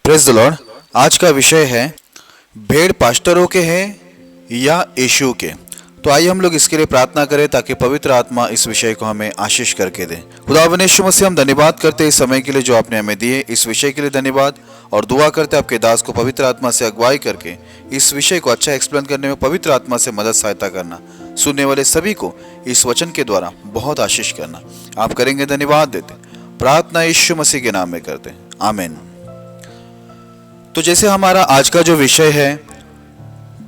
Praise the Lord. आज का विषय है भेड़ पास्टरों के हैं या यीशु के। तो आइए हम लोग इसके लिए प्रार्थना करें ताकि पवित्र आत्मा इस विषय को हमें आशीष करके दे। खुदावंद यीशु मसीह, हम धन्यवाद करते हैं इस समय के लिए जो आपने हमें दिए, इस विषय के लिए धन्यवाद। और दुआ करते आपके दास को पवित्र आत्मा से अगुवाई करके इस विषय को अच्छा एक्सप्लेन करने में पवित्र आत्मा से मदद सहायता करना। सुनने वाले सभी को इस वचन के द्वारा बहुत आशीष करना आप करेंगे। धन्यवाद देते, प्रार्थना यीशु मसीह के नाम में करते, आमीन। तो जैसे हमारा आज का जो विषय है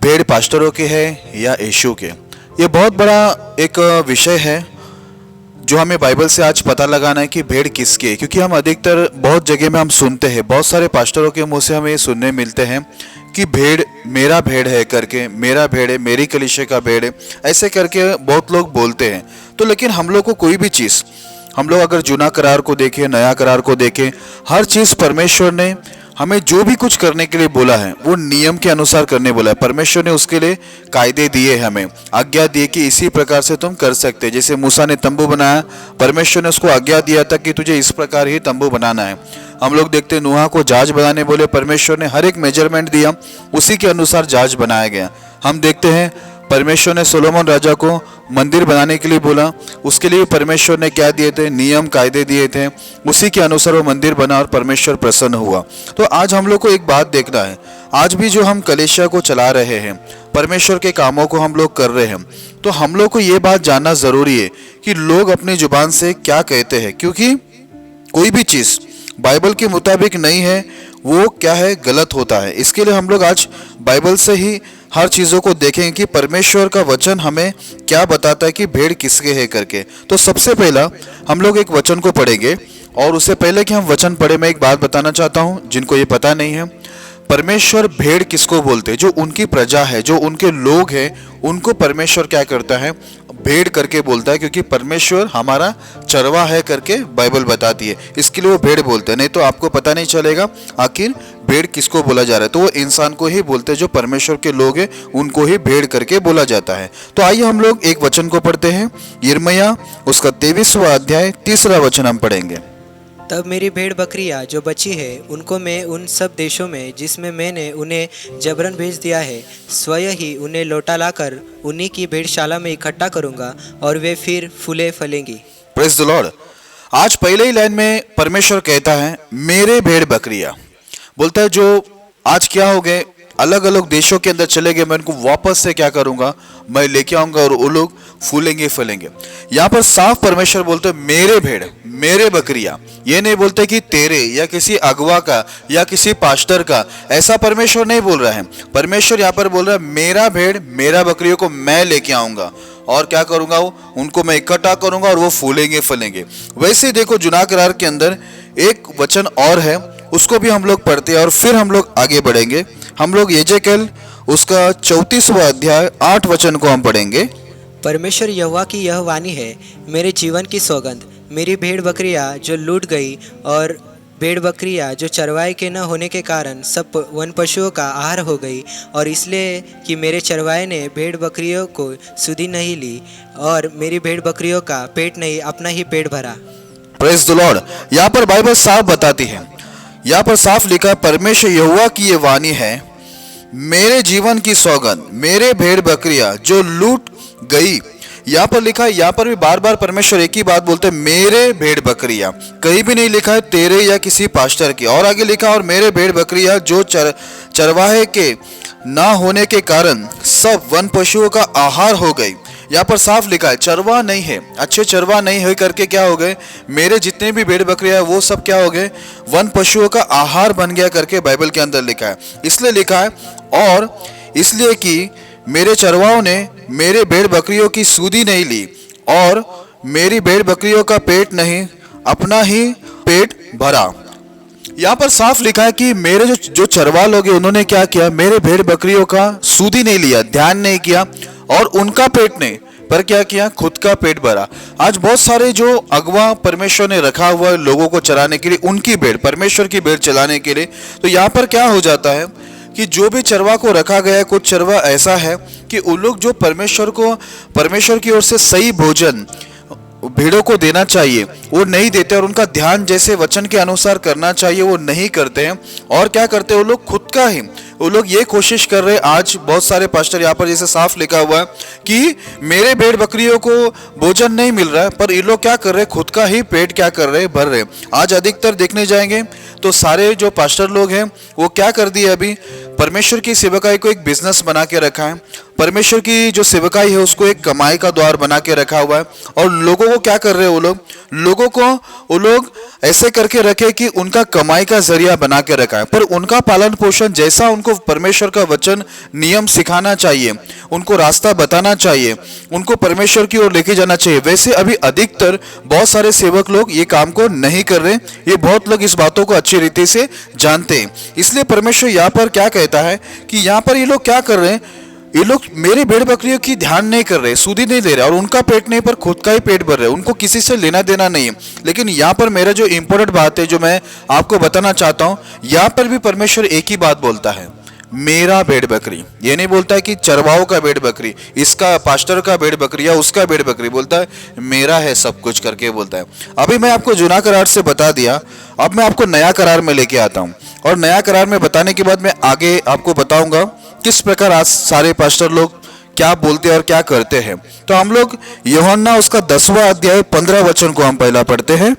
भेड़ पास्टरों के है या यीशु के, ये बहुत बड़ा एक विषय है जो हमें बाइबल से आज पता लगाना है कि भेड़ किसके। क्योंकि हम अधिकतर बहुत जगह में हम सुनते हैं, बहुत सारे पास्टरों के मुंह से हमें सुनने मिलते हैं कि भेड़ मेरा भेड़ है करके, मेरा भेड़ है, मेरी कलीसिया का भेड़ है, ऐसे करके बहुत लोग बोलते हैं। तो लेकिन हम लोग को कोई भी चीज़, हम लोग अगर जूना करार को देखें, नया करार को देखें, हर चीज़ परमेश्वर ने हमें जो भी कुछ करने के लिए बोला है वो नियम के अनुसार करने बोला है। परमेश्वर ने उसके लिए कायदे दिए, हमें आज्ञा दी कि इसी प्रकार से तुम कर सकते। जैसे मूसा ने तंबू बनाया, परमेश्वर ने उसको आज्ञा दिया था कि तुझे इस प्रकार ही तंबू बनाना है। हम लोग देखते नूहा को जहाज बनाने बोले, परमेश्वर ने हर एक मेजरमेंट दिया, उसी के अनुसार जहाज बनाया गया। हम देखते हैं परमेश्वर ने सोलोमन राजा को मंदिर बनाने के लिए बोला, उसके लिए परमेश्वर ने क्या दिए थे, नियम कायदे दिए थे, उसी के अनुसार वो मंदिर बना और परमेश्वर प्रसन्न हुआ। तो आज हम लोग को एक बात देखना है, आज भी जो हम कलीसिया को चला रहे हैं, परमेश्वर के कामों को हम लोग कर रहे हैं, तो हम लोग को ये बात जानना जरूरी है कि लोग अपनी जुबान से क्या कहते हैं। क्योंकि कोई भी चीज़ बाइबल के मुताबिक नहीं है वो क्या है, गलत होता है। इसके लिए हम लोग आज बाइबल से ही हर चीज़ों को देखेंगे कि परमेश्वर का वचन हमें क्या बताता है कि भेड़ किसके है करके। तो सबसे पहला हम लोग एक वचन को पढ़ेंगे, और उससे पहले कि हम वचन पढ़े मैं एक बात बताना चाहता हूँ जिनको ये पता नहीं है। परमेश्वर भेड़ किसको बोलते हैं? जो उनकी प्रजा है, जो उनके लोग हैं, उनको परमेश्वर क्या करता है, भेड़ करके बोलता है। क्योंकि परमेश्वर हमारा चरवा है करके बाइबल बताती है, इसके लिए वो भेड़ बोलते हैं। नहीं तो आपको पता नहीं चलेगा आखिर भेड़ किसको बोला जा रहा है। तो वो इंसान को ही बोलते हैं, जो परमेश्वर के लोग हैं उनको ही भेड़ करके बोला जाता है। तो आइए हम लोग एक वचन को पढ़ते हैं, यिर्मयाह उसका 23वां अध्याय 3रा वचन हम पढ़ेंगे। तब मेरी भेड़ बकरियां जो बची है उनको मैं उन सब देशों में जिसमें मैंने उन्हें जबरन भेज दिया है, स्वयं ही उन्हें लौटा लाकर उन्हीं की भेड़शाला में इकट्ठा करूंगा और वे फिर फूले फलेंगी। Praise the Lord. आज पहले ही लाइन में परमेश्वर कहता है मेरे भेड़ बकरियां, बोलता है जो आज क्या हो गए, अलग अलग देशों के अंदर चले गए, मैं उनको वापस से क्या करूंगा, मैं लेके आऊंगा और वो लोग फूलेंगे फलेंगे। यहाँ पर साफ परमेश्वर बोलते मेरे भेड़, मेरे बकरियां। ये नहीं बोलते कि तेरे या किसी अगवा का या किसी पास्टर का, ऐसा परमेश्वर नहीं बोल रहा है। परमेश्वर यहाँ पर बोल रहा है मेरा भेड़, मेरा बकरियों को मैं लेके आऊंगा और क्या करूंगा, वो उनको मैं इकट्ठा करूंगा और वो फूलेंगे फलेंगे। वैसे देखो जुना करार के अंदर एक वचन और है, उसको भी हम लोग पढ़ते हैं और फिर हम लोग आगे बढ़ेंगे। हम लोग यजेकेल उसका 34वां अध्याय 8 वचन को हम पढ़ेंगे। परमेश्वर यहोवा की यह वाणी है, मेरे जीवन की सौगंध, मेरी भेड़ बकरियां जो लूट गई और भेड़ बकरियां जो चरवाए के न होने के कारण सब वन पशुओं का आहार हो गई, और इसलिए कि मेरे चरवाए ने भेड़ बकरियों को सुधि नहीं ली और मेरी भेड़ बकरियों का पेट नहीं अपना ही पेट भरा। Praise the Lord. यहाँ पर बाइबल साफ बताती है, यहाँ पर साफ लिखा परमेश्वर यहोवा की ये वाणी है, मेरे जीवन की सौगंध, मेरे भेड़ बकरियां जो लूट गई। यहाँ पर लिखा है, यहाँ पर भी बार बार परमेश्वर एक ही बात बोलते हैं मेरे भेड़ बकरियां, कहीं भी नहीं लिखा है तेरे या किसी पास्टर की। और आगे लिखा और मेरे भेड़ बकरियां जो चरवाहे के ना होने के कारण सब वन पशुओं का आहार हो गई। यहाँ पर साफ लिखा है चरवा नहीं है, अच्छे चरवा नहीं है करके क्या हो गए, मेरे जितने भी भेड़ बकरियां वो सब क्या हो गए, वन पशुओं का आहार बन गया करके बाइबल के अंदर लिखा है। इसलिए लिखा है और इसलिए कि मेरे चरवाओं ने मेरे भेड़ बकरियों की सूधी नहीं ली और मेरी भेड़ बकरियों का पेट नहीं अपना ही पेट भरा। यहाँ पर साफ लिखा है कि मेरे जो चरवा लोग हैं उन्होंने क्या किया, मेरे भेड़ बकरियों का सूधी नहीं लिया, ध्यान नहीं किया और उनका पेट नहीं पर क्या किया, खुद का पेट भरा। आज बहुत सारे जो अगवा परमेश्वर ने रखा हुआ है लोगों को चलाने के लिए, उनकी भेड़, परमेश्वर की भेड़ चलाने के लिए, तो यहाँ पर क्या हो जाता है कि जो भी चरवा को रखा गया है, कुछ चरवा ऐसा है कि उन लोग जो परमेश्वर की ओर से सही भोजन भेड़ों को देना चाहिए वो नहीं देते, और उनका ध्यान जैसे वचन के अनुसार करना चाहिए वो नहीं करते हैं। और क्या करते हैं वो लोग, खुद का ही वो लोग ये कोशिश कर रहे हैं। आज बहुत सारे पास्टर यहाँ पर जैसे साफ लिखा हुआ है कि मेरे भेड़ बकरियों को भोजन नहीं मिल रहा है, पर ये लोग क्या कर रहे हैं, खुद का ही पेट क्या कर रहे हैं, भर रहे हैं। आज अधिकतर देखने जाएंगे तो सारे जो पास्टर लोग हैं वो क्या कर दिए, अभी परमेश्वर की सेवकाई को एक बिजनेस बना के रखा है। परमेश्वर की जो सेवकाई है उसको एक कमाई का द्वार बना के रखा हुआ है। और लोगों को क्या कर रहे हैं वो लोग, लोगों को वो लोग ऐसे करके रखे कि उनका कमाई का जरिया बना के रखा है, पर उनका पालन पोषण जैसा उनको परमेश्वर का वचन नियम सिखाना चाहिए, उनको रास्ता बताना चाहिए, उनको परमेश्वर की ओर लेके जाना चाहिए, वैसे अभी अधिकतर बहुत सारे सेवक लोग ये काम को नहीं कर रहे। ये बहुत लोग इस बातों को अच्छी रीति से जानते हैं। इसलिए परमेश्वर यहाँ पर क्या कहता है कि यहाँ पर ये लोग क्या कर रहे हैं, ये लोग मेरे भेड़ बकरियों की ध्यान नहीं कर रहे, सुधी नहीं ले रहे, और उनका पेट नहीं पर खुद का ही पेट भर रहे, उनको किसी से लेना देना नहीं है। लेकिन यहाँ पर मेरा जो इंपॉर्टेंट बात है जो मैं आपको बताना चाहता हूँ, यहाँ पर भी परमेश्वर एक ही बात बोलता है, मेरा भेड़ बकरी। ये नहीं बोलता है कि चरवाओं का भेड़ बकरी, इसका पास्टर का भेड़ बकरी या उसका भेड़ बकरी, बोलता है मेरा है सब कुछ करके बोलता है। अभी मैं आपको जूना करार से बता दिया, अब मैं आपको नया करार में लेके आता हूँ, और नया करार में बताने के बाद मैं आगे आपको बताऊंगा किस प्रकार आज सारे पास्टर लोग क्या बोलते हैं और क्या करते हैं। तो हम लोग यूहन्ना उसका 10वां अध्याय 15 वचन को हम पहला पढ़ते हैं।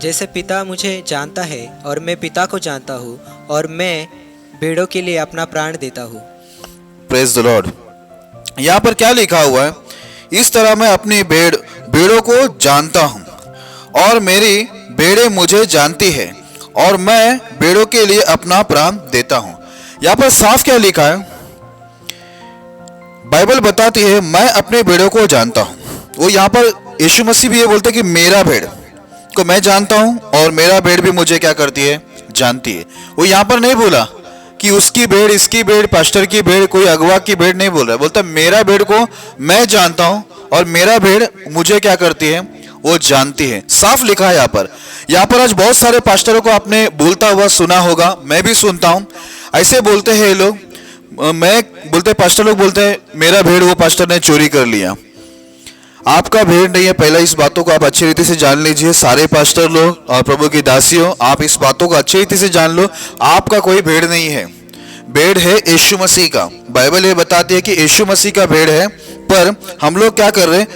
जैसे पिता मुझे जानता है और मैं पिता को जानता हूँ, और मैं भेड़ों के लिए अपना प्राण देता हूँ। Praise the Lord. यहाँ पर क्या लिखा हुआ है, इस तरह मैं अपनी भेड़ों को जानता हूँ और मेरी भेड़ें मुझे जानती है, और मैं भेड़ों के लिए अपना प्राण देता हूँ। यहाँ पर साफ क्या लिखा है, बाइबल बताती है मैं अपने भेड़ों को जानता हूँ। वो यहाँ पर यीशु मसीह भी ये बोलते हैं कि मेरा भेड़ को मैं जानता हूँ और मेरा भेड़ भी मुझे क्या करती है, जानती है। वो यहाँ पर नहीं बोला कि उसकी भेड़, इसकी भेड़, पास्टर की भेड़, कोई अगवा की भेड़ नहीं बोल रहा है, बोलता मेरा भेड़ को मैं जानता हूँ और मेरा भेड़ मुझे क्या करती है, वो जानती है। साफ लिखा है यहाँ पर। यहाँ पर आज बहुत सारे पास्टरों को आपने बोलता हुआ सुना होगा, मैं भी सुनता हूँ, ऐसे बोलते हैं ये लोग, पास्टर लोग बोलते हैं मेरा भेड़ वो पास्टर ने चोरी कर लिया। आपका भेड़ नहीं है, पहला इस बातों को आप अच्छी रीति से जान लीजिए। सारे पास्टर लोग और प्रभु की दासियों, आप इस बातों को अच्छी रीति से जान लो, आपका कोई भेड़ नहीं है, भेड़ है यीशु मसीह का। बाइबल ये बताती है कि यीशु मसीह का भेड़ है, पर हम लोग क्या कर रहे हैं,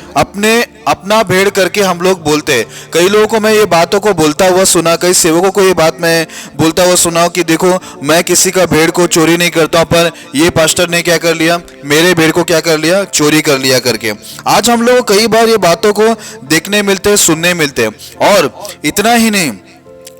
अपना भेड़ करके हम लोग बोलते हैं। कई लोगों को मैं ये बातों को बोलता हुआ सुना, कई सेवकों को ये बात मैं बोलता हुआ सुना कि देखो मैं किसी का भेड़ को चोरी नहीं करता, पर ये पास्टर ने क्या कर लिया, मेरे भेड़ को क्या कर लिया, चोरी कर लिया करके। आज हम लोग कई बार ये बातों को देखने मिलते हैं, सुनने मिलते हैं। और इतना ही नहीं,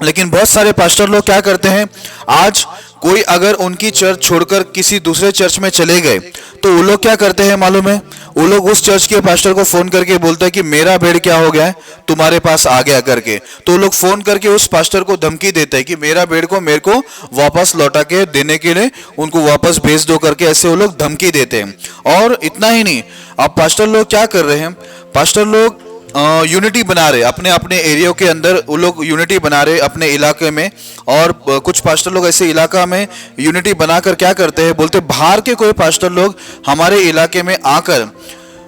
लेकिन बहुत सारे पास्टर लोग क्या करते हैं, आज कोई अगर उनकी चर्च छोड़कर किसी दूसरे चर्च में चले गए तो वो लोग क्या करते हैं मालूम है, वो लोग उस चर्च के पास्टर को फोन करके बोलते हैं कि मेरा भेड़ क्या हो गया है, तुम्हारे पास आ गया करके। तो वो लोग फोन करके उस पास्टर को धमकी देते हैं कि मेरा भेड़ को मेरे को वापस लौटा के देने के लिए उनको वापस भेज दो करके, ऐसे वो लोग धमकी देते हैं। और इतना ही नहीं, अब पास्टर लोग क्या कर रहे हैं, पास्टर लोग यूनिटी बना रहे अपने अपने एरिया के अंदर, वो लोग यूनिटी बना रहे अपने इलाके में। और कुछ पास्टर लोग ऐसे इलाका में यूनिटी बनाकर क्या करते हैं, बोलते बाहर के कोई पास्टर लोग हमारे इलाके में आकर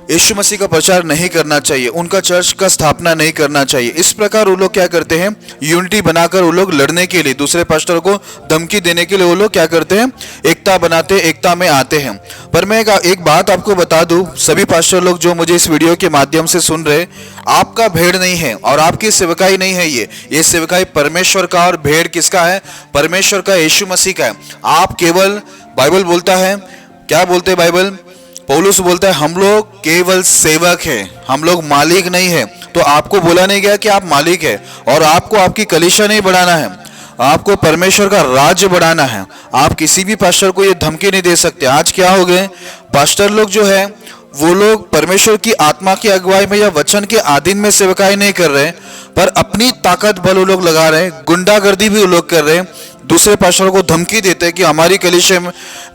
यीशु मसीह का प्रचार नहीं करना चाहिए, उनका चर्च का स्थापना नहीं करना चाहिए। इस प्रकार वो लोग क्या करते हैं, यूनिटी बनाकर वो लोग लड़ने के लिए, दूसरे पास्टर को धमकी देने के लिए वो लोग क्या करते हैं, एकता बनाते, एकता में आते हैं। पर मैं एक बात आपको बता दूं, सभी पास्टर लोग जो मुझे इस वीडियो के माध्यम से सुन रहे, आपका भेड़ नहीं है और आपकी सेवकाई नहीं है ये सेवकाई परमेश्वर का, और भेड़ किसका है, परमेश्वर का, यीशु मसीह का है। आप केवल, बाइबल बोलता है, क्या बोलते हैं बाइबल, पौलुस बोलता है हम लोग केवल सेवक हैं, हम लोग मालिक नहीं है। तो आपको बोला नहीं गया कि आप मालिक है, और आपको आपकी कलीसिया नहीं बढ़ाना है, आपको परमेश्वर का राज्य बढ़ाना है। आप किसी भी पास्टर को ये धमकी नहीं दे सकते। आज क्या हो गए, पास्टर लोग जो है वो लोग परमेश्वर की आत्मा की अगुवाई में या वचन के अधीन में सेवकाई नहीं कर रहे, पर अपनी ताकत बल वो लोग लगा रहे हैं, गुंडागर्दी भी वो लोग कर रहे हैं, दूसरे पास्टरों को धमकी देते हैं कि हमारी कलीसिया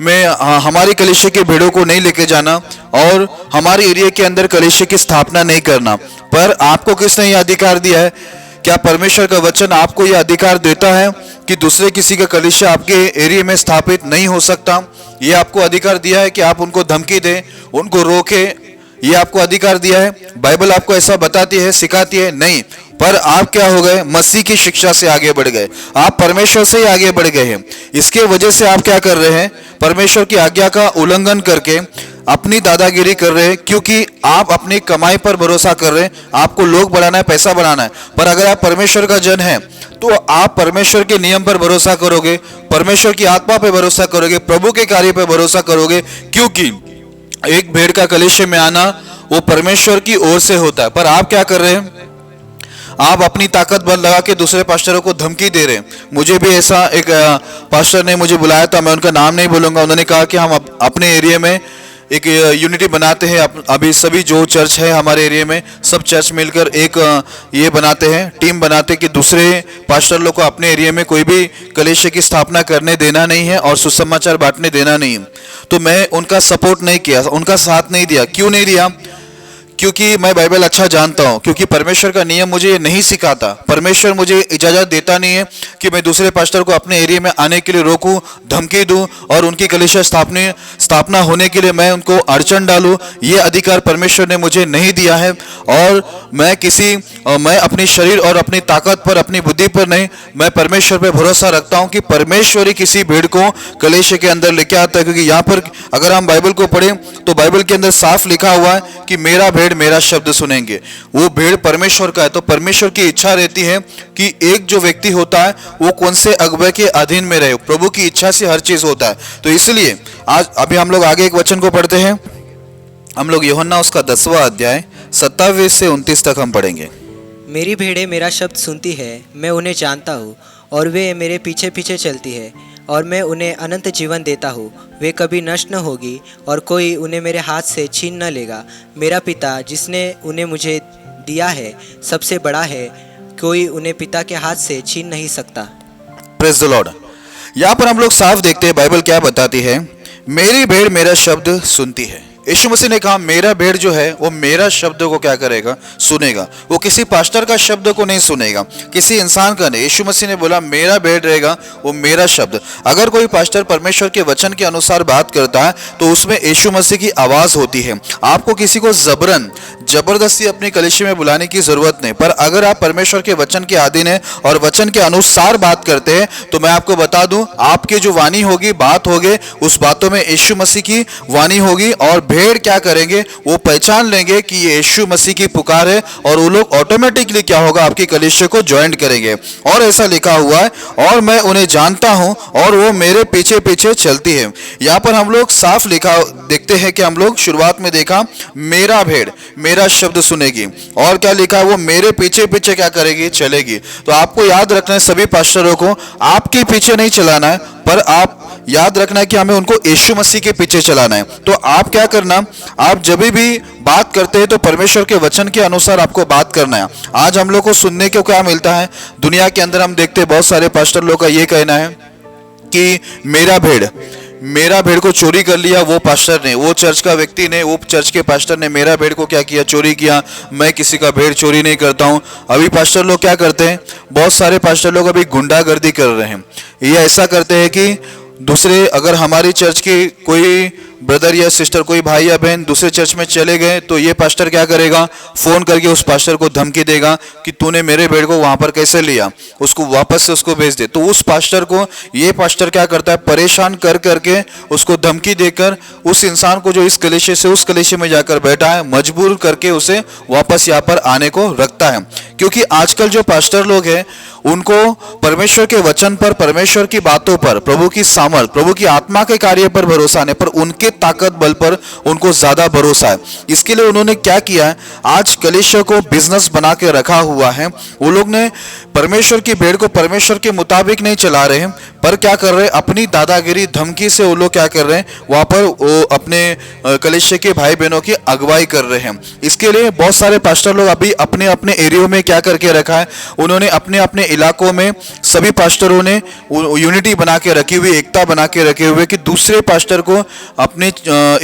में हमारी कलीसिया के भेड़ों को नहीं लेके जाना और हमारे एरिया के अंदर कलीसिया की स्थापना नहीं करना। पर आपको किसने ये अधिकार दिया है? क्या परमेश्वर का वचन आपको यह अधिकार देता है कि दूसरे किसी का कलीसिया आपके एरिया में स्थापित नहीं हो सकता? ये आपको अधिकार दिया है कि आप उनको धमकी दें, उनको रोके, ये आपको अधिकार दिया है? बाइबल आपको ऐसा बताती है, सिखाती है? नहीं। पर आप क्या हो गए? मसीह की शिक्षा से आगे बढ़ गए, आप परमेश्वर से ही आगे बढ़ गए हैं। इसके वजह से आप क्या कर रहे हैं? परमेश्वर की आज्ञा का उल्लंघन करके अपनी दादागिरी कर रहे हैं, क्योंकि आप अपनी कमाई पर भरोसा कर रहे हैं। आपको लोग बढ़ाना है, पैसा बनाना है। पर अगर आप परमेश्वर का जन है तो आप परमेश्वर के नियम पर भरोसा करोगे, परमेश्वर की आत्मा पर भरोसा करोगे, प्रभु के कार्य पर भरोसा करोगे, क्योंकि एक भेड़ का कलीसिया में आना वो परमेश्वर की ओर से होता है। पर आप क्या कर रहे हैं? आप अपनी ताकत बल लगा के दूसरे पास्टरों को धमकी दे रहे हैं। मुझे भी ऐसा एक पास्टर ने मुझे बुलाया था, मैं उनका नाम नहीं बोलूंगा। उन्होंने कहा कि हम अपने एरिया में एक यूनिटी बनाते हैं। अभी सभी जो चर्च है हमारे एरिया में, सब चर्च मिलकर एक ये बनाते हैं, टीम बनाते हैं कि दूसरे पास्टर लोग को अपने एरिया में कोई भी कलीसिया की स्थापना करने देना नहीं है और सुसमाचार बांटने देना नहीं है। तो मैं उनका सपोर्ट नहीं किया, उनका साथ नहीं दिया। क्यों नहीं दिया? क्योंकि मैं बाइबल अच्छा जानता हूं, क्योंकि परमेश्वर का नियम मुझे ये नहीं सिखाता। परमेश्वर मुझे इजाजत देता नहीं है कि मैं दूसरे पास्टर को अपने एरिया में आने के लिए रोकूं, धमकी दूं और उनकी कलीसिया स्थापना होने के लिए मैं उनको अड़चन डालूं। ये अधिकार परमेश्वर ने मुझे नहीं दिया है। और मैं अपनी शरीर और अपनी ताकत पर, अपनी बुद्धि पर नहीं, मैं परमेश्वर पर भरोसा रखता हूं कि परमेश्वर ही किसी भेड़ को कलीसिया के अंदर लेके आता है। क्योंकि यहाँ पर अगर हम बाइबल को पढ़ें तो बाइबल के अंदर साफ लिखा हुआ है कि मेरा भेड़ मेरा शब्द सुनेंगे। वो भेड़ परमेश्वर का है। तो परमेश्वर की इच्छा रहती है कि एक जो व्यक्ति होता है वो कौन से अगुवे के अधीन में रहे। प्रभु की इच्छा से हर चीज होता है। तो इसलिए आज अभी हम लोग आगे एक वचन को पढ़ते हैं। हम लोग यूहन्ना उसका 10वां अध्याय 27 से 29 तक हम पढ़ेंगे। मेरी भेड़ें मेरा शब्द सुनती है, मैं उन्हें जानता हूँ और वे मेरे पीछे पीछे चलती है और मैं उन्हें अनंत जीवन देता हूँ। वे कभी नष्ट न होगी और कोई उन्हें मेरे हाथ से छीन न लेगा। मेरा पिता जिसने उन्हें मुझे दिया है सबसे बड़ा है, कोई उन्हें पिता के हाथ से छीन नहीं सकता। Praise the Lord. यहाँ पर हम लोग साफ देखते हैं बाइबल क्या बताती है। मेरी भेड़ मेरा शब्द सुनती है। यीशु मसीह ने कहा मेरा भेड़ जो है वो मेरा शब्द को क्या करेगा? सुनेगा। वो किसी पास्टर का शब्द को नहीं सुनेगा, किसी इंसान का नहीं। यीशु मसीह ने बोला मेरा भेड़ रहेगा वो मेरा शब्द। अगर कोई पास्टर परमेश्वर के वचन के अनुसार बात करता है तो उसमें यीशु मसीह की आवाज होती है। आपको किसी को जबरदस्ती अपनी कलीसिया में बुलाने की जरूरत नहीं। पर अगर आप परमेश्वर के वचन के अधीन है और वचन के अनुसार बात करते हैं तो मैं आपको बता दूं, आपकी जो वाणी होगी, बात होगी, उस बातों में यीशु मसीह की वाणी होगी। और भेड़ क्या करेंगे? वो पहचान लेंगे कि ये यीशु मसीह की पुकार है और वो लोग ऑटोमेटिकली क्या होगा? आपकी कलीसिया को ज्वाइन करेंगे। और ऐसा लिखा हुआ है, और मैं उन्हें जानता हूं और वो मेरे पीछे पीछे चलती है। यहाँ पर हम लोग साफ लिखा देखते हैं कि हम लोग शुरुआत में देखा मेरा भेड़ मेरा शब्द सुनेगी, और क्या लिखा है? वो मेरे पीछे पीछे क्या करेगी? चलेगी। तो आपको याद रखना है, सभी पास्टरों को आपके पीछे नहीं चलाना है, पर आप याद रखना है कि हमें उनको यीशु मसीह के पीछे चलाना है। तो आप क्या करना? आप जब भी बात करते हैं तो परमेश्वर के वचन के अनुसार आपको बात करना है। आज हम लोग को सुनने को क्या मिलता है? दुनिया के अंदर हम देखते हैं बहुत सारे पास्टर लोग का ये कहना है कि मेरा भेड़ को चोरी कर लिया वो पास्टर ने, वो चर्च का व्यक्ति ने, वो चर्च के पास्टर ने मेरा भेड़ को क्या किया? चोरी किया। मैं किसी का भेड़ चोरी नहीं करता हूं। अभी पास्टर लोग क्या करते हैं? बहुत सारे पास्टर लोग अभी गुंडागर्दी कर रहे हैं। ये ऐसा करते हैं कि दूसरे, अगर हमारी चर्च की कोई ब्रदर या सिस्टर, कोई भाई या बहन दूसरे चर्च में चले गए तो ये पास्टर क्या करेगा? फोन करके उस पास्टर को धमकी देगा कि तूने मेरे भेड़ को वहां पर कैसे लिया, उसको वापस से उसको भेज दे। तो उस पास्टर को ये पास्टर क्या करता है? परेशान कर करके उसको धमकी देकर उस इंसान को जो इस कलीसिया से उस कलीसिया में जाकर बैठा है, मजबूर करके उसे वापस यहाँ पर आने को रखता है। क्योंकि आजकल जो पास्टर लोग हैं उनको परमेश्वर के वचन पर, परमेश्वर की बातों पर, प्रभु की सामर्थ, प्रभु की आत्मा के कार्य पर भरोसा नहीं, पर उनके ताकत बल पर उनको ज्यादा भरोसा है। इसके लिए उन्होंने क्या किया है? आज कलीसिया को बिजनेस बना के रखा हुआ है। वो लोग ने परमेश्वर की भेड़ को परमेश्वर के मुताबिक नहीं चला रहे हैं, पर क्या कर रहे हैं? अपनी दादागिरी, धमकी से वो लोग क्या कर रहे हैं? वहां पर वो अपने कलीसिया के भाई बहनों की अगुवाई कर रहे हैं। इसके लिए बहुत सारे पास्टर लोग अभी अपने अपने एरिया में क्या करके रखा है? उन्होंने अपने अपने इलाकों में सभी पास्टरों ने यूनिटी बना के रखी हुई, एकता बना के रखे हुए कि दूसरे पास्टर को अपने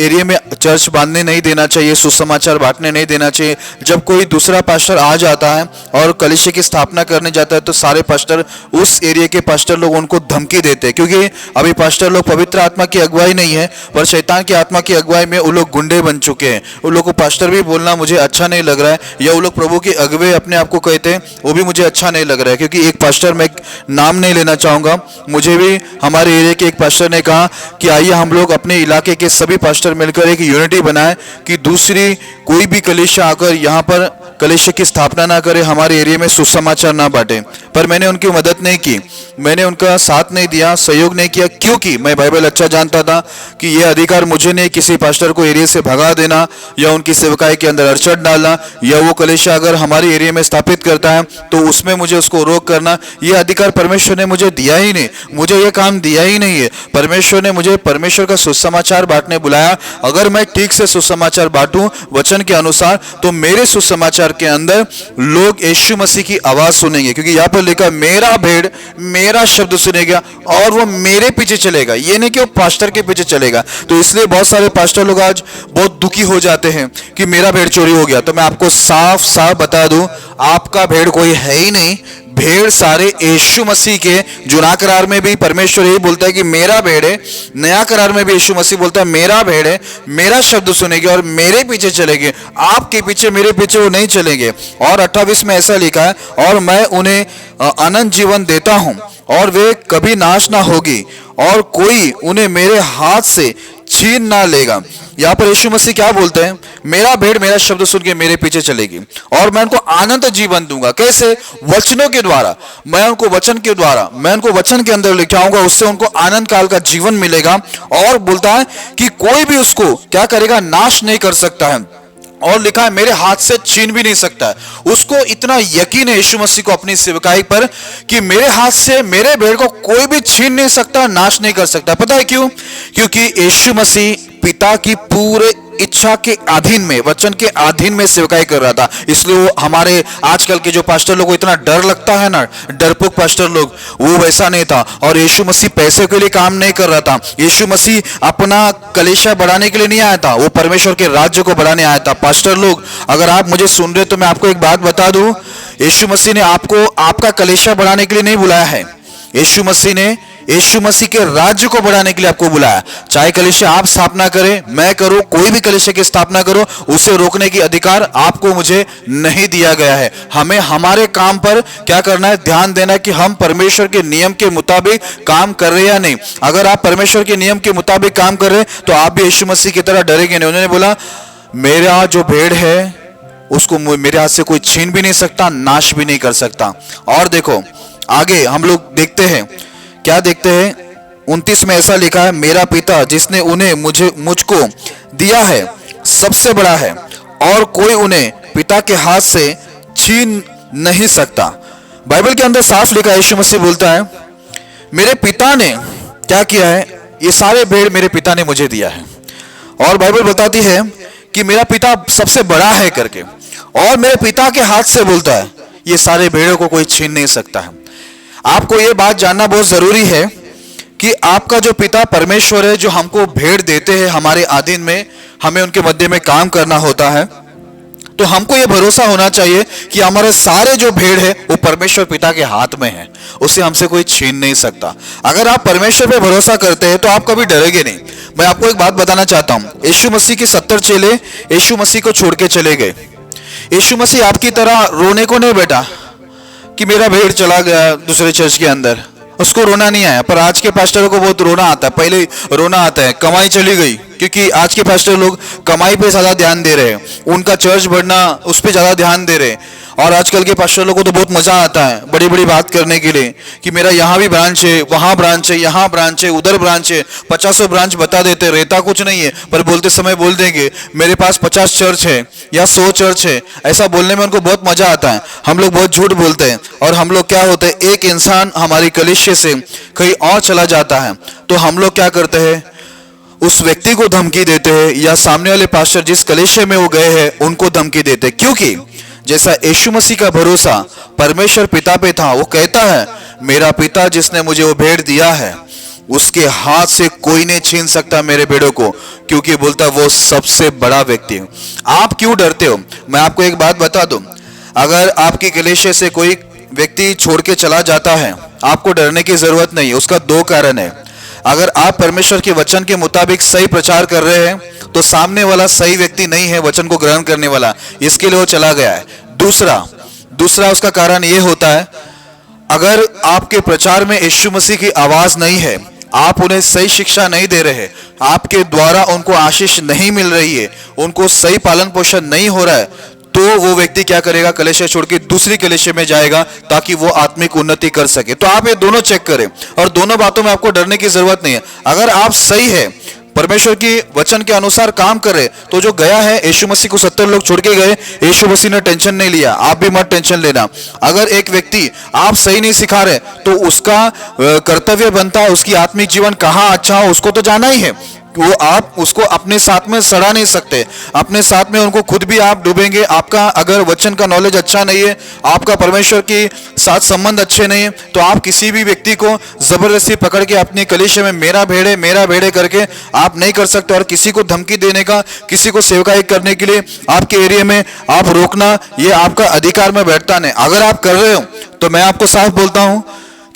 एरिया में चर्च बांधने नहीं देना चाहिए, सुसमाचार बांटने नहीं देना चाहिए। जब कोई दूसरा पास्टर आ जाता है और कलीसिया की स्थापना करने जाता है तो सारे पास्टर, उस एरिया के पास्टर लोग उनको धमकी धमकी देते हैं, क्योंकि अभी पास्टर लोग पवित्र आत्मा की अगुवाई नहीं है पर शैतान की आत्मा की अगुवाई में वो लोग गुंडे बन चुके हैं। उन लोग को पास्टर भी बोलना मुझे अच्छा नहीं लग रहा है, या वो लोग प्रभु के अगुवे अपने आप को कहते हैं, वो भी मुझे अच्छा नहीं लग रहा है। क्योंकि एक पास्टर, मैं नाम नहीं लेना चाहूँगा, मुझे भी हमारे एरिया के एक पास्टर ने कहा कि आइए हम लोग अपने इलाके के सभी पास्टर मिलकर एक यूनिटी बनाए कि दूसरी कोई भी कलीसिया आकर यहाँ पर कलीसिया की स्थापना ना करे, हमारे एरिया में सुसमाचार ना बांटे। पर मैंने उनकी मदद नहीं की, मैंने उनका साथ नहीं दिया, सहयोग नहीं किया, क्योंकि मैं बाइबल अच्छा जानता था कि यह अधिकार मुझे नहीं किसी पास्टर को एरिया से भगा देना या उनकी सेवकाई के अंदर अड़चन डालना, या वो कलीसिया अगर हमारे एरिया में स्थापित करता है तो उसमें मुझे उसको रोक करना। यह अधिकार परमेश्वर ने मुझे दिया ही नहीं, मुझे यह काम दिया ही नहीं है। परमेश्वर ने मुझे परमेश्वर का सुसमाचार बांटने बुलाया। अगर मैं ठीक से सुसमाचार बांटूं वचन के अनुसार, तो मेरे सुसमाचार के अंदर लोग यीशु मसीह की आवाज सुनेंगे, क्योंकि यहाँ पर लिखा मेरा भेड़ मेरा शब्द सुनेगा और वो मेरे पीछे चलेगा, ये नहीं कि वो पास्टर के पीछे चलेगा। तो इसलिए बहुत सारे पास्टर लोग आज बहुत दुखी हो जाते हैं कि मेरा भेड़ चोरी हो गया। तो मैं आपको साफ साफ बता दूं, आपका भेड़ कोई है ही नहीं, भेड़ सारे यीशु मसीह के। जो नया करार में भी परमेश्वर यही बोलता है कि मेरा भेड़ है, नया करार में भी यीशु मसीह बोलता है मेरा भेड़ है, मेरा शब्द सुनेंगे और मेरे पीछे चलेंगे, आपके पीछे मेरे पीछे वो नहीं चलेंगे। और 28 में ऐसा लिखा है, और मैं उन्हें अनंत जीवन देता हूं और वे कभी नाश ना होगी और कोई उन्हें मेरे हाथ से छीन ना लेगा। यहाँ पर यीशु मसीह क्या बोलते हैं, मेरा भेड़ मेरा शब्द सुन के मेरे पीछे चलेगी और मैं उनको अनंत जीवन दूंगा। कैसे? वचनों के द्वारा, मैं उनको वचन के द्वारा, मैं उनको वचन के अंदर लेके आऊंगा, उससे उनको आनंद काल का जीवन मिलेगा। और बोलता है कि कोई भी उसको क्या करेगा, नाश नहीं कर सकता है, और लिखा है मेरे हाथ से छीन भी नहीं सकता है। उसको इतना यकीन है यीशु मसीह को अपनी सेवकाई पर कि मेरे हाथ से मेरे भेड़ को कोई भी छीन नहीं सकता, नाश नहीं कर सकता। पता है क्यों? क्योंकि यीशु मसीह पिता की पूरे इच्छा के अधीन में, वचन के अधीन में सेवकाई कर रहा था। इसलिए वो हमारे आजकल के जो पास्टर लोग को इतना डर लगता है ना, डरपोक पास्टर लोग, वो वैसा नहीं था। और यीशु मसीह पैसे के लिए काम नहीं कर रहा था। यीशु मसीह अपना कलीसिया बढ़ाने के लिए नहीं आया था, वो परमेश्वर के राज्य को बढ़ाने आया था। पास्टर लोग, अगर आप मुझे सुन रहे तो मैं आपको एक बात बता दूं, यीशु मसीह ने आपको आपका कलीसिया बढ़ाने के लिए नहीं बुलाया है। यीशु मसीह ने यीशु मसीह के राज्य को बढ़ाने के लिए आपको बुलाया। चाहे कलीसिया आप स्थापना करें, मैं करूं, कोई भी कलीसिया की स्थापना करो, उसे रोकने की अधिकार आपको मुझे नहीं दिया गया है। हमें हमारे काम पर क्या करना है, ध्यान देना कि हम परमेश्वर के नियम के मुताबिक काम कर रहे हैं या नहीं। अगर आप परमेश्वर के नियम के मुताबिक काम कर रहे हैं तो आप भी यीशु मसीह की तरह डरेंगे नहीं। उन्होंने बोला मेरा जो भेड़ है उसको मेरे हाथ से कोई छीन भी नहीं सकता, नाश भी नहीं कर सकता। और देखो आगे हम लोग देखते हैं, क्या देखते हैं, 29 में ऐसा लिखा है, मेरा पिता जिसने उन्हें मुझको दिया है सबसे बड़ा है और कोई उन्हें पिता के हाथ से छीन नहीं सकता। बाइबल के अंदर साफ लिखा है, यीशु मसीह बोलता है मेरे पिता ने क्या किया है, ये सारे भेड़ मेरे पिता ने मुझे दिया है। और बाइबल बताती है कि मेरा पिता सबसे बड़ा है करके, और मेरे पिता के हाथ से बोलता है ये सारे भेड़ों को कोई छीन नहीं सकता है। आपको ये बात जानना बहुत जरूरी है कि आपका जो पिता परमेश्वर है, जो हमको भेड़ देते हैं हमारे अधीन में, हमें उनके मध्य में काम करना होता है, तो हमको ये भरोसा होना चाहिए कि हमारे सारे जो भेड़ है वो परमेश्वर पिता के हाथ में है, उसे हमसे कोई छीन नहीं सकता। अगर आप परमेश्वर पे भरोसा करते हैं तो आप कभी डरेंगे नहीं। मैं आपको एक बात बताना चाहता हूं, यीशु मसीह के 70 चेले यीशु मसीह को छोड़ के चले गए। यीशु मसीह आपकी तरह रोने को नहीं बैठा कि मेरा भेड़ चला गया दूसरे चर्च के अंदर, उसको रोना नहीं आया। पर आज के पास्टरों को बहुत रोना आता है, पहले रोना आता है कमाई चली गई, क्योंकि आज के पास्टर लोग कमाई पे ज्यादा ध्यान दे रहे हैं, उनका चर्च बढ़ना उस पर ज्यादा ध्यान दे रहे हैं। और आजकल के पास्टर लोगों को तो बहुत मजा आता है बड़ी बड़ी बात करने के लिए कि मेरा यहाँ भी ब्रांच है, वहाँ ब्रांच है, यहाँ ब्रांच है, उधर ब्रांच है, 50 ब्रांच बता देते, रहता कुछ नहीं है, पर बोलते समय बोल देंगे मेरे पास 50 चर्च है या 100 चर्च है। ऐसा बोलने में उनको बहुत मजा आता है। हम लोग बहुत झूठ बोलते हैं, और हम लोग क्या होते हैं, एक इंसान हमारी कलीसिया से कहीं और चला जाता है तो हम लोग क्या करते हैं, उस व्यक्ति को धमकी देते हैं, या सामने वाले पास्टर जिस कलीसिया में वो गए हैं उनको धमकी देते हैं। क्योंकि जैसा यीशु मसीह का भरोसा परमेश्वर पिता पे था, वो कहता है मेरा पिता जिसने मुझे वो भेड़ दिया है उसके हाथ से कोई नहीं छीन सकता मेरे भेड़ों को, क्योंकि बोलता है वो सबसे बड़ा व्यक्ति है। आप क्यों डरते हो? मैं आपको एक बात बता दूं, अगर आपकी कलीसिया से कोई व्यक्ति छोड़ के चला जाता है, आपको डरने की जरूरत नहीं है। उसका दो कारण है। अगर आप परमेश्वर के वचन के मुताबिक सही प्रचार कर रहे हैं तो सामने वाला सही व्यक्ति नहीं है वचन को ग्रहण करने वाला, इसके लिए वो चला गया है। दूसरा उसका कारण ये होता है, अगर आपके प्रचार में यीशु मसीह की आवाज नहीं है, आप उन्हें सही शिक्षा नहीं दे रहे, आपके द्वारा उनको आशीष नहीं मिल रही है, उनको सही पालन पोषण नहीं हो रहा है, तो वो व्यक्ति क्या करेगा, कलीसिया छोड़ के दूसरी कलीसिया में जाएगा ताकि वो आत्मिक उन्नति कर सके। तो आप ये दोनों चेक करें और दोनों बातों में आपको डरने की जरूरत नहीं है। अगर आप सही है, परमेश्वर की वचन के अनुसार काम करे, तो जो गया है यीशु मसीह को 70 लोग छोड़ के गए, यीशु मसीह ने टेंशन नहीं लिया, आप भी मत टेंशन लेना। अगर एक व्यक्ति आप सही नहीं सिखा रहे तो उसका कर्तव्य बनता है, उसकी आत्मिक जीवन कहाँ अच्छा हो उसको तो जाना ही है। वो आप उसको अपने साथ में सड़ा नहीं सकते, अपने साथ में उनको खुद भी आप डूबेंगे। आपका अगर वचन का नॉलेज अच्छा नहीं है, आपका परमेश्वर के साथ संबंध अच्छे नहीं है, तो आप किसी भी व्यक्ति को जबरदस्ती पकड़ के अपनी कलीसिया में मेरा भेड़े करके आप नहीं कर सकते। और किसी को धमकी देने का, किसी को सेवकाई करने के लिए आपके एरिया में आप रोकना, ये आपका अधिकार में बैठता नहीं। अगर आप कर रहे हो तो मैं आपको साफ बोलता हूं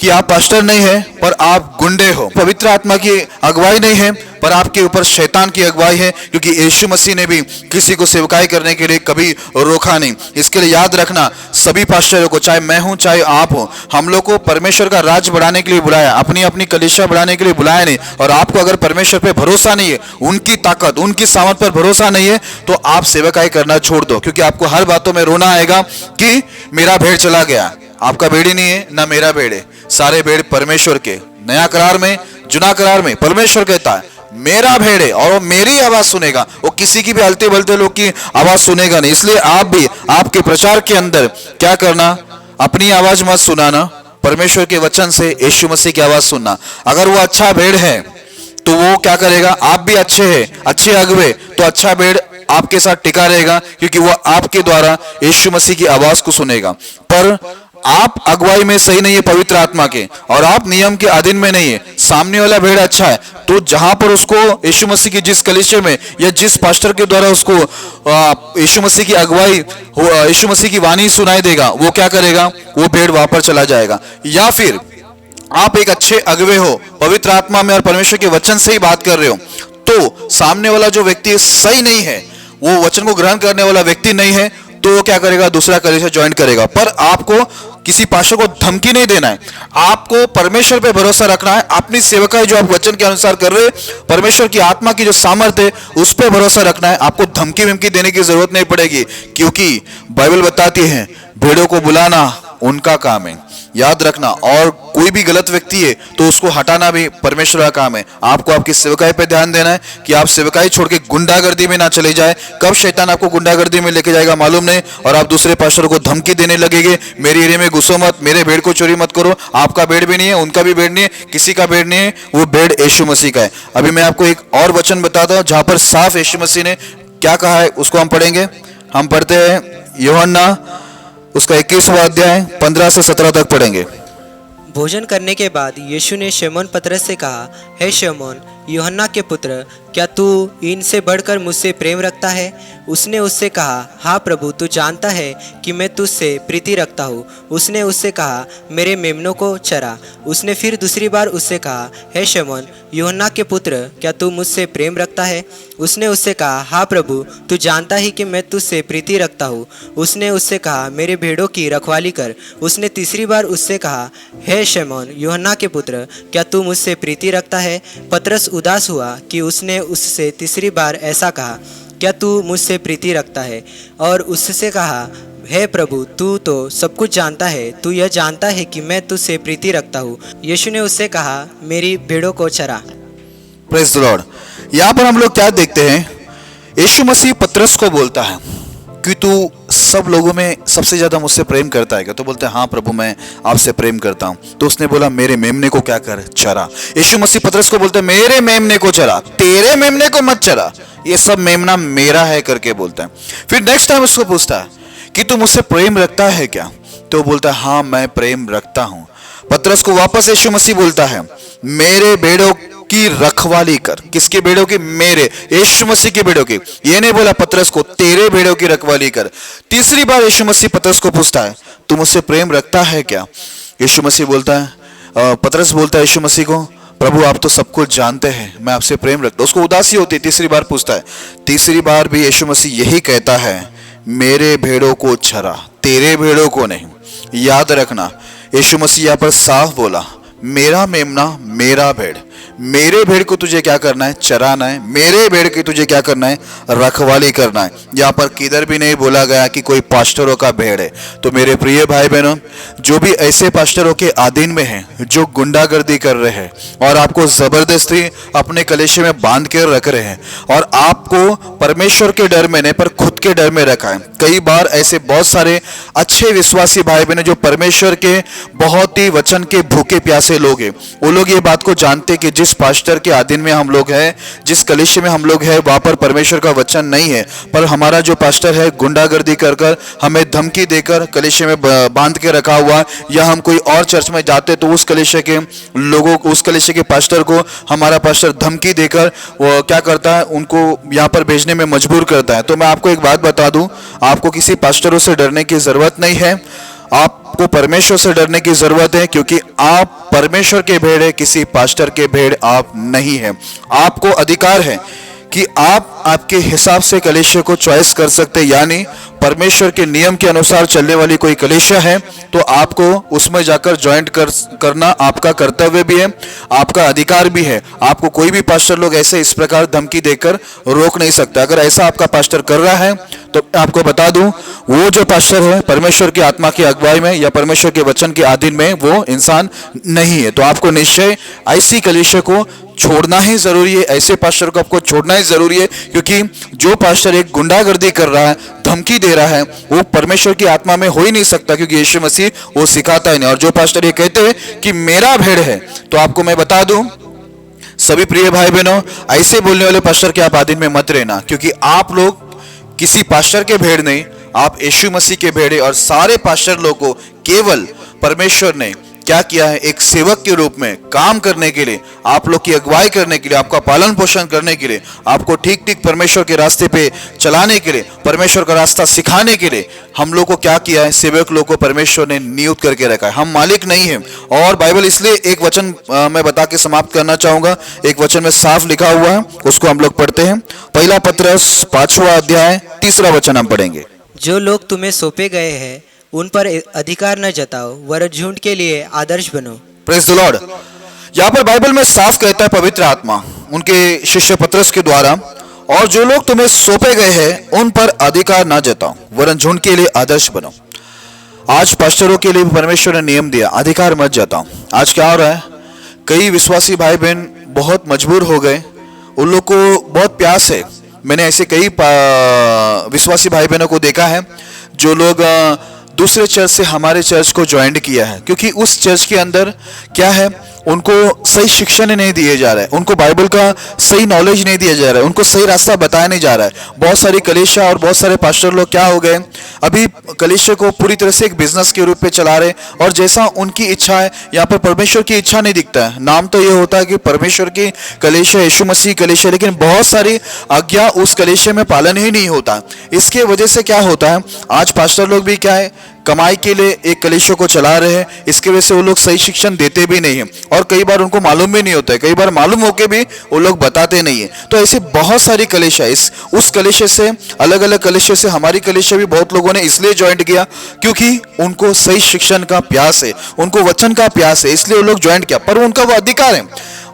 कि आप पास्टर नहीं है पर आप गुंडे हो। पवित्र आत्मा की अगुवाई नहीं है पर आपके ऊपर शैतान की अगुवाई है, क्योंकि यीशु मसीह ने भी किसी को सेवकाई करने के लिए कभी रोका नहीं। इसके लिए याद रखना, सभी पास्टरों को, चाहे मैं हूं चाहे आप हो, हम लोग को परमेश्वर का राज बढ़ाने के लिए बुलाया, अपनी अपनी कलीसिया बढ़ाने के लिए बुलाया नहीं। और आपको अगर परमेश्वर पे भरोसा नहीं है, उनकी ताकत, उनकी सामर्थ पर भरोसा नहीं है, तो आप सेवकाई करना छोड़ दो, क्योंकि आपको हर बातों में रोना आएगा कि मेरा भेड़ चला गया। आपका भेड़ ही नहीं है ना मेरा भेड़ है, सारे भेड़ परमेश्वर के। नया करार में, जुना करार में परमेश्वर कहता है मेरा भेड़ है और वो मेरी आवाज सुनेगा, वो किसी की भी हलते बलते लोग की आवाज सुनेगा नहीं। इसलिए आप भी आपके प्रचार के अंदर क्या करना, अपनी आवाज मत सुनाना, परमेश्वर के वचन से यीशु मसीह की आवाज सुनना। अगर वो अच्छा भेड़ है तो वो क्या करेगा, आप भी अच्छे हैं, अच्छे अगुवे, तो अच्छा भेड़ आपके साथ टिका रहेगा, क्योंकि वो आपके द्वारा यीशु मसीह की आवाज को सुनेगा। पर आप अगुवाई में सही नहीं है पवित्र आत्मा के, और आप नियम के अधीन में नहीं है, सामने वाला भेड़ अच्छा है, तो जहां पर उसको यीशु मसीह की जिस कलीसिया में या जिस पास्टर के द्वारा उसको यीशु मसीह की अगुवाई, यीशु मसीह की वाणी सुनाई देगा, वो क्या करेगा, वो भेड़ वहां पर चला जाएगा। या फिर आप एक अच्छे अगुवे हो, पवित्र आत्मा में और परमेश्वर के वचन से ही बात कर रहे हो, तो सामने वाला जो व्यक्ति सही नहीं है, वो वचन को ग्रहण करने वाला व्यक्ति नहीं है, तो वो क्या करेगा, दूसरा कलीसिया ज्वाइन करेगा। पर आपको किसी पास्टर को धमकी नहीं देना है, आपको परमेश्वर पे भरोसा रखना है। अपनी सेवकाई जो आप वचन के अनुसार कर रहे हैं, परमेश्वर की आत्मा की जो सामर्थ्य है उस पे भरोसा रखना है। आपको धमकी विमकी देने की जरूरत नहीं पड़ेगी, क्योंकि बाइबल बताती है भेड़ों को बुलाना उनका काम है, याद रखना। और कोई भी गलत व्यक्ति है तो उसको हटाना भी परमेश्वर का काम है। आपको आपकी सेवकाई पे ध्यान देना है कि आप सेवकाई छोड़ के गुंडागर्दी में ना चले जाए। कब शैतान आपको गुंडागर्दी में लेके जाएगा मालूम नहीं, और आप दूसरे पास्टरों को धमकी देने लगेंगे, मेरे एरिया में घुसो मत, मेरे भेड़ को चोरी मत करो। आपका भेड़ भी नहीं है, उनका भी भेड़ नहीं है, किसी का भेड़ नहीं है, वो भेड़ यीशु मसीह का है। अभी मैं आपको एक और वचन बताता हूं जहां पर साफ यीशु मसीह ने क्या कहा है, उसको हम पढ़ेंगे। हम पढ़ते हैं यूहन्ना उसका 21वां अध्याय 15 से 17 तक पढ़ेंगे। भोजन करने के बाद यीशु ने शमौन पतरस से कहा, हे शमौन, यूहन्ना के पुत्र, क्या तू इनसे बढ़कर मुझसे प्रेम रखता है? उसने उससे कहा, हाँ प्रभु, तू जानता है कि मैं तुझसे प्रीति रखता हूँ। उसने उससे कहा, मेरे मेमनों को चरा। उसने फिर दूसरी बार उससे कहा, हे शमौन, यूहन्ना के पुत्र, क्या तू मुझसे प्रेम रखता है? उसने उससे कहा, हाँ प्रभु, तू जानता ही कि मैं तुझसे प्रीति रखता हूँ। उसने उससे कहा, मेरे भेड़ों की रखवाली कर। उसने तीसरी बार उससे कहा, हे शमौन, यूहन्ना के पुत्र, क्या तू मुझसे प्रीति रखता है? पतरस उदास हुआ कि उसने उससे तीसरी बार ऐसा कहा, क्या तू मुझसे प्रीति रखता है? और उससे कहा, हे प्रभु, तू तो सब कुछ जानता है, तू यह जानता है कि मैं तुझसे प्रीति रखता हूँ। यीशु ने उससे कहा, मेरी भेड़ों को चरा। Praise the Lord. यहाँ पर हम लोग क्या देखते हैं, यीशु मसीह पतरस को बोलता है कि तू सब लोगों में सबसे ज्यादा मुझसे प्रेम करता है क्या? तो बोलते हैं, हाँ प्रभु, मैं आपसे प्रेम करता हूँ। तो उसने बोला, मेरे मेमने को क्या कर, चरा। यीशु मसीह पतरस को बोलते हैं, मेरे मेमने को चरा, तेरे मेमने को मत चरा, ये सब मेमना मेरा है करके बोलता है। फिर नेक्स्ट टाइम उसको पूछता है कि तू मुझसे प्रेम रखता है क्या? तो बोलता है, हाँ मैं प्रेम रखता हूँ। पतरस को वापस यीशु मसीह बोलता है, मेरे भेड़ों की रखवाली कर। किसके भेड़ों की? मेरे, यीशु मसीह के भेड़ों की। ये नहीं बोला पतरस को तेरे भेड़ों की रखवाली कर। तीसरी बार यीशु मसीह पतरस को पूछता है तू मुझसे प्रेम रखता है क्या? यीशु मसीह बोलता है, पतरस बोलता है यीशु मसीह को, प्रभु आप तो सब कुछ जानते हैं, मैं आपसे प्रेम रखता हूं। उसको उदासी होती है, तीसरी बार पूछता है। तीसरी बार भी यीशु मसीह यही कहता है, मेरे भेड़ों को चरा, तेरे भेड़ों को नहीं। याद रखना, यीशु मसीह यहाँ पर साफ बोला, मेरा मेमना मेरा भेड़, मेरे भेड़ को तुझे क्या करना है? चराना है। मेरे भेड़ की तुझे क्या करना है? रखवाली करना है। यहाँ पर किधर भी नहीं बोला गया कि कोई पास्टरों का भेड़ है। तो मेरे प्रिय भाई बहनों, जो भी ऐसे पास्टरों के अधीन में हैं जो गुंडागर्दी कर रहे हैं और आपको जबरदस्ती अपने कलेशे में बांध कर रख रहे हैं और आपको परमेश्वर के डर में नहीं पर खुद के डर में रखा है। कई बार ऐसे बहुत सारे अच्छे विश्वासी भाई बहन जो परमेश्वर के बहुत ही वचन के भूखे प्यासे लोग हैं, वो लोग ये बात को जानते कि जिस पास्टर के अधीन में हम लोग हैं, जिस कलीसिया में हम लोग हैं, वहां पर परमेश्वर का वचन नहीं है, पर हमारा जो पास्टर है गुंडागर्दी कर कर हमें धमकी देकर कलीसिया में बांध के रखा हुआ, या हम कोई और चर्च में जाते तो उस कलीसिया के लोगों को, उस कलीसिया के पास्टर को हमारा पास्टर धमकी देकर वो क्या करता है, उनको यहाँ पर भेजने में मजबूर करता है। तो मैं आपको एक बात बता दूं, आपको किसी पास्टरों से डरने की जरूरत नहीं है, आपको परमेश्वर से डरने की जरूरत है, क्योंकि आप परमेश्वर के भेड़ है, किसी पास्टर के भेड़ आप नहीं है। आपको अधिकार है कि आप आपके हिसाब से कलीसिया को चॉइस कर सकते, यानी परमेश्वर के नियम के अनुसार चलने वाली कोई कलीसिया है तो आपको उसमें जाकर ज्वाइंट करना आपका कर्तव्य भी है, आपका अधिकार भी है। आपको कोई भी पास्टर लोग ऐसे इस प्रकार धमकी देकर रोक नहीं सकता। अगर ऐसा आपका पास्टर कर रहा है तो आपको बता दूं, वो जो पास्टर है परमेश्वर की आत्मा की अगुवाई में या परमेश्वर के वचन के अधीन में वो इंसान नहीं है। तो आपको निश्चय ऐसी कलीसिया को छोड़ना ही जरूरी है, ऐसे पास्टर को आपको छोड़ना ही जरूरी है, क्योंकि जो पास्टर एक गुंडागर्दी कर रहा है, धमकी दे रहा है, वो परमेश्वर की आत्मा में हो ही नहीं सकता, क्योंकि यीशु मसीह वो सिखाता ही नहीं। और जो पास्टर ये कहते हैं कि मेरा भेड़ है, तो आपको मैं बता दूं सभी प्रिय भाई बहनों, ऐसे बोलने वाले पास्टर के आप अधीन में मत रहना, क्योंकि आप लोग किसी पास्टर के भेड़ नहीं, आप यीशु मसीह के भेड़ हैं। और सारे पास्टर लोगों को केवल परमेश्वर ने क्या किया है, एक सेवक के रूप में काम करने के लिए, आप लोग की अगुवाई करने के लिए, आपका पालन पोषण करने के लिए, आपको ठीक ठीक परमेश्वर के रास्ते पे चलाने के लिए, परमेश्वर का रास्ता सिखाने के लिए हम लोग को क्या किया है, सेवक लोग को परमेश्वर ने नियुक्त करके रखा है। हम मालिक नहीं है। और बाइबल इसलिए एक वचन मैं बता के समाप्त करना चाहूंगा, एक वचन में साफ लिखा हुआ है, उसको हम लोग पढ़ते हैं। पहला पत्रस 5वां अध्याय 3रा वचन हम पढ़ेंगे। जो लोग तुम्हें सौंपे गए हैं उन पर अधिकार न जताओ, वरन झूठ के लिए आदर्श बनो। Praise the Lord. यहाँ पर बाइबल में साफ कहता है पवित्र आत्मा उनके शिष्य पत्रस के द्वारा, और जो लोग तुम्हें सौंपे गए हैं उन पर अधिकार ना जताओ, वरन झूठ के लिए आदर्श बनो। आज पास्टरों के लिए भी परमेश्वर ने नियम दिया, अधिकार मत जताओ। आज क्या हो रहा है, कई विश्वासी भाई बहन बहुत मजबूर हो गए, उन लोग को बहुत प्यास है। मैंने ऐसे कई विश्वासी भाई बहनों को देखा है जो लोग दूसरे चर्च से हमारे चर्च को ज्वाइन किया है, क्योंकि उस चर्च के अंदर क्या है, उनको सही शिक्षा नहीं दिए जा रहा है, उनको बाइबल का सही नॉलेज नहीं दिया जा रहा है, उनको सही रास्ता बताया नहीं जा रहा है। बहुत सारी कलीसिया और बहुत सारे पास्टर लोग क्या हो गए, अभी कलीसिया को पूरी तरह से एक बिजनेस के रूप में चला रहे, और जैसा उनकी इच्छा है, यहाँ पर परमेश्वर की इच्छा नहीं दिखता है। नाम तो ये होता है कि परमेश्वर की कलीसिया, यीशु मसीह कलीसिया, लेकिन बहुत सारी आज्ञा उस कलीसिया में पालन ही नहीं होता। इसके वजह से क्या होता है, आज पास्टर लोग भी क्या है, कमाई के लिए एक कलीसिया को चला रहे हैं, इसके वजह से वो लोग सही शिक्षण देते भी नहीं है, और कई बार उनको मालूम भी नहीं होता है, कई बार मालूम होके भी वो लोग बताते नहीं है। तो ऐसे बहुत सारी कलीसिया, उस कलीसिया से, अलग अलग कलीसिया से हमारी कलीसिया भी बहुत लोगों ने इसलिए ज्वाइन किया क्योंकि उनको सही शिक्षण का प्यास है, उनको वचन का प्यास है, इसलिए वो लोग ज्वाइन किया। पर उनका वो अधिकार है,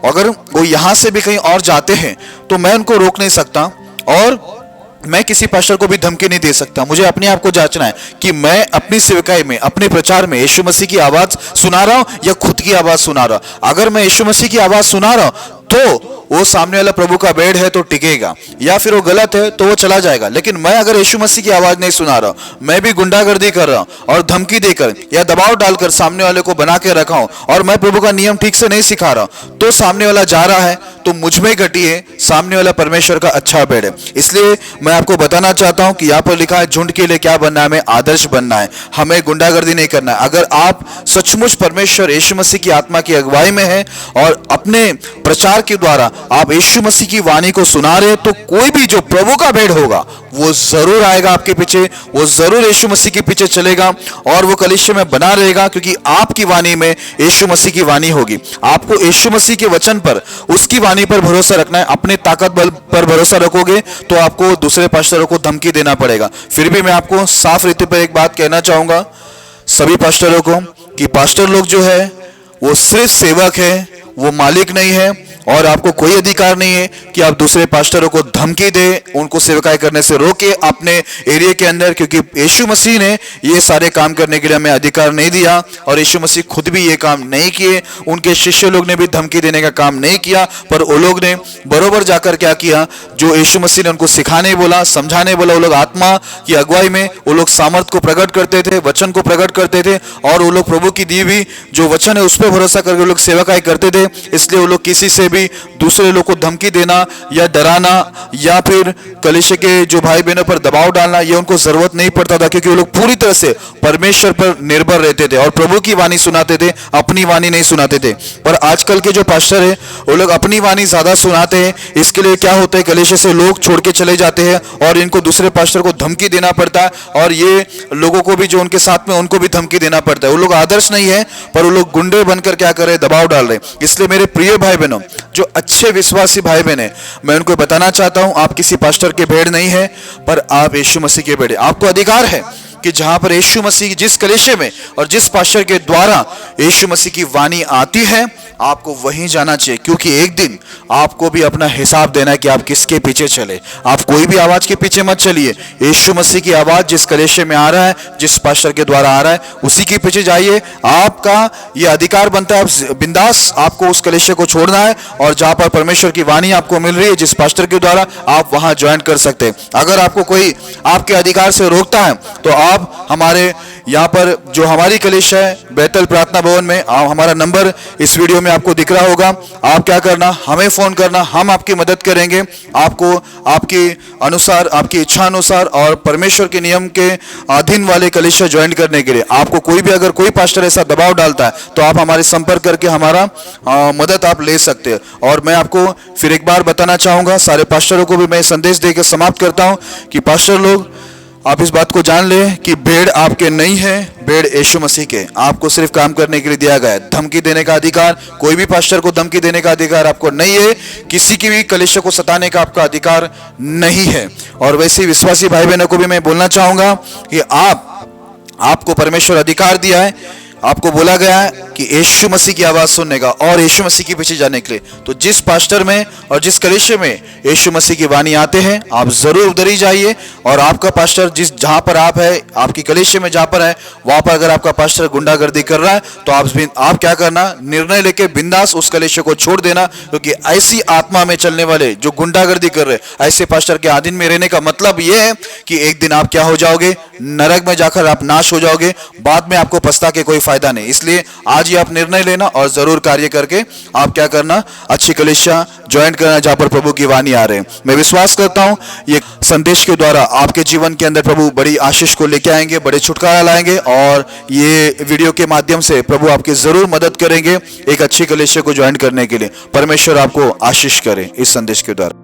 अगर वो यहाँ से भी कहीं और जाते हैं तो मैं उनको रोक नहीं सकता, और मैं किसी पास्टर को भी धमकी नहीं दे सकता। मुझे अपने आप को जांचना है कि मैं अपनी सेवकाई में, अपने प्रचार में यीशु मसीह की आवाज सुना रहा हूं या खुद की आवाज सुना रहा हूं। अगर मैं यीशु मसीह की आवाज सुना रहा हूं तो वो सामने वाला प्रभु का भेड़ है तो टिकेगा, या फिर वो गलत है तो वो चला जाएगा। लेकिन मैं अगर यीशु मसीह की आवाज नहीं सुना रहा हूं, मैं भी गुंडागर्दी कर रहा हूं और धमकी देकर या दबाव डालकर सामने वाले को बना के रखा हूं, और मैं प्रभु का नियम ठीक से नहीं सिखा रहा हूं, तो सामने वाला जा रहा है तो मुझ में घटी है, सामने वाला परमेश्वर का अच्छा भेड़ है। इसलिए मैं आपको बताना चाहता हूं कि यहाँ पर लिखा है झुंड के लिए क्या बनना है, हमें आदर्श बनना है, हमें गुंडागर्दी नहीं करना है। अगर आप सचमुच परमेश्वर यीशु मसीह की आत्मा की अगुवाई में है और अपने प्रचार के द्वारा आप यीशु मसीह की वाणी को सुना रहे, तो कोई भी जो प्रभु का भेड़ होगा वो जरूर आएगा आपके पीछे, वो जरूर यीशु मसीह के पीछे चलेगा और वो कलीसिया में बना रहेगा, क्योंकि आपकी वाणी में यीशु मसीह की वाणी होगी। आपको यीशु मसीह के वचन पर, उसकी वाणी पर भरोसा रखना है। अपने ताकत बल पर भरोसा रखोगे तो आपको दूसरे पास्टरों को धमकी देना पड़ेगा। फिर भी मैं आपको साफ रीति पर एक बात कहना चाहूंगा सभी पास्टरों को कि पास्टर लोग जो है वो सिर्फ सेवक है, वो मालिक नहीं है और आपको कोई अधिकार नहीं है कि आप दूसरे पास्टरों को धमकी दे, उनको सेवकाई करने से रोके अपने एरिया के अंदर, क्योंकि यीशु मसीह ने ये सारे काम करने के लिए हमें अधिकार नहीं दिया और यीशु मसीह खुद भी ये काम नहीं किए, उनके शिष्य लोग ने भी धमकी देने का काम नहीं किया, पर वो लोग ने बरोबर जाकर क्या किया, जो यीशु मसीह ने उनको सिखाने बोला, समझाने बोला, वो लोग आत्मा की अगुवाई में वो लोग सामर्थ को प्रकट करते थे, वचन को प्रकट करते थे और वो लोग प्रभु की दी हुई जो वचन है उस पर भरोसा करके वो लोग सेवकाई करते थे। इसलिए वो लोग किसी से भी दूसरे लोग को धमकी देना या डराना या फिर कलीसिया के जो भाई बहनों पर दबाव डालना ये उनको जरूरत नहीं पड़ता था, क्योंकि वो लोग पूरी तरह से परमेश्वर पर निर्भर रहते थे और प्रभु की वाणी सुनाते थे, अपनी वाणी नहीं सुनाते थे। पर आजकल के जो पास्टर है वो लोग अपनी वाणी ज्यादा सुनाते हैं। इसके लिए क्या होता है, कलीसिया से लोग छोड़ के चले जाते हैं और इनको दूसरे पास्टर को धमकी देना पड़ता है और ये लोगों को भी जो उनके साथ में उनको भी धमकी देना पड़ता है। वो लोग आदर्श नहीं है पर वो लोग गुंडे बनकर क्या कर रहे, दबाव डाल रहे। इसलिए मेरे प्रिय भाई बहनों, जो अच्छे विश्वासी भाई बहन है, मैं उनको बताना चाहता हूं आप किसी पास्टर के भेड़ नहीं है पर आप यीशु मसीह के भेड़। आपको अधिकार है कि जहां पर यीशु मसीह जिस कलीसिया में और जिस पास्टर के द्वारा यीशु मसीह की वाणी आती है आपको वहीं जाना चाहिए, क्योंकि एक दिन आपको भी अपना हिसाब देना है कि आप किसके पीछे चले। आप कोई भी आवाज के पीछे मत चलिए, यीशु मसीह की आवाज जिस कलीसिया में आ रहा है, जिस पास्टर के द्वारा आ रहा है उसी के पीछे जाइए। आपका ये अधिकार बनता है, आप बिंदास आपको उस कलीसिया को छोड़ना है और जहां पर परमेश्वर की वाणी आपको मिल रही है जिस पास्टर के द्वारा, आप वहां ज्वाइन कर सकते हैं। अगर आपको कोई आपके अधिकार से रोकता है तो आप हमारे यहाँ पर जो हमारी कलीसिया है बैतल प्रार्थना भवन में, हमारा नंबर इस वीडियो में आपको दिख रहा होगा। आप क्या करना, हमें फोन करना, हम आपकी मदद करेंगे, आपको आपके अनुसार, आपकी इच्छा अनुसार और परमेश्वर के नियम के अधीन वाले कलीसिया ज्वाइन करने के लिए। आपको कोई भी अगर कोई पास्टर ऐसा दबाव डालता है तो आप हमारे संपर्क करके हमारा मदद आप ले सकते हैं। और मैं आपको फिर एक बार बताना चाहूंगा, सारे पास्टरों को भी मैं संदेश देकर समाप्त करता हूं कि पास्टर लोग आप इस बात को जान लें कि भेड़ आपके नहीं है, भेड़ यीशु मसीह के। आपको सिर्फ काम करने के लिए दिया गया है। धमकी देने का अधिकार, कोई भी पास्टर को धमकी देने का अधिकार आपको नहीं है, किसी की भी कलीसिया को सताने का आपका अधिकार नहीं है। और वैसे विश्वासी भाई बहनों को भी मैं बोलना चाहूंगा कि आपको परमेश्वर अधिकार दिया है, आपको बोला गया है कि यीशु मसीह की आवाज सुनने का और यीशु मसीह के पीछे जाने के लिए। तो जिस पास्टर में और जिस कलीसिया में यीशु मसीह की वाणी आते हैं आप जरूर उधर ही जाइए। और आपका पास्टर जिस जहां पर आप है, आपकी कलीसिया में जहां पर है, वहां पर अगर आपका पास्टर गुंडागर्दी कर रहा है तो आप क्या करना, निर्णय लेके बिंदास उस कलीसिया को छोड़ देना, क्योंकि ऐसी आत्मा में चलने वाले जो गुंडागर्दी कर रहे ऐसे पास्टर के अधीन में रहने का मतलब यह है कि एक दिन आप क्या हो जाओगे, नरक में जाकर आप नाश हो जाओगे, बाद में आपको पछता के कोई फायदा नहीं। इसलिए आज ही आप निर्णय लेना और जरूर कार्य करके आप क्या करना, अच्छी कलीसिया ज्वाइन करना जहां पर प्रभु की वाणी आ रहे हैं। मैं विश्वास करता हूं ये संदेश के द्वारा आपके जीवन के अंदर प्रभु बड़ी आशीष को लेके आएंगे, बड़े छुटकारा लाएंगे और ये वीडियो के माध्यम से प्रभु आपकी जरूर मदद करेंगे एक अच्छी कलीसिया को ज्वाइन करने के लिए। परमेश्वर आपको आशीष करे इस संदेश के द्वारा।